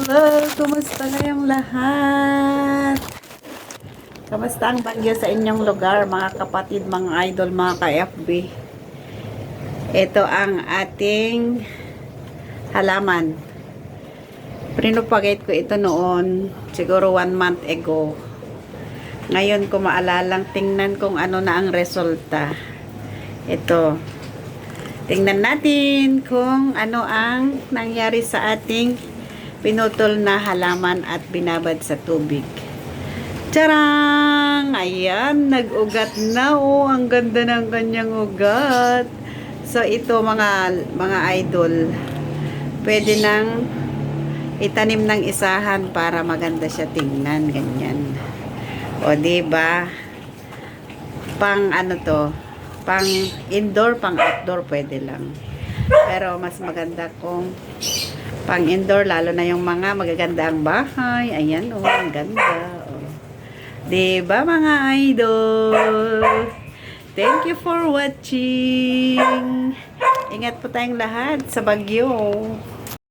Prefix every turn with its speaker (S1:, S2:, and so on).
S1: Hello! Kumusta kayong lahat? Kamusta ang bagyo sa inyong lugar, mga kapatid, mga idol, mga ka-FB? Ito ang ating halaman. Pinupagate ko ito noon, siguro 1 month ago. Ngayon ko maalalang tingnan kung ano na ang resulta. Ito. Tingnan natin kung ano ang nangyari sa ating pinutol na halaman at binabad sa tubig. Charang! Ayan, nag-ugat na. Oh, ang ganda ng kanyang ugat. So, ito mga idol, pwede nang itanim ng isahan para maganda siya tingnan. Ganyan. O, diba? Pang ano to? Pang indoor, pang outdoor, pwede lang. Pero mas maganda kung pang indoor, lalo na yung mga magaganda ang bahay. Ayan, oh, ang ganda. Oh. Diba, mga idol? Thank you for watching. Ingat po tayong lahat sa bagyo.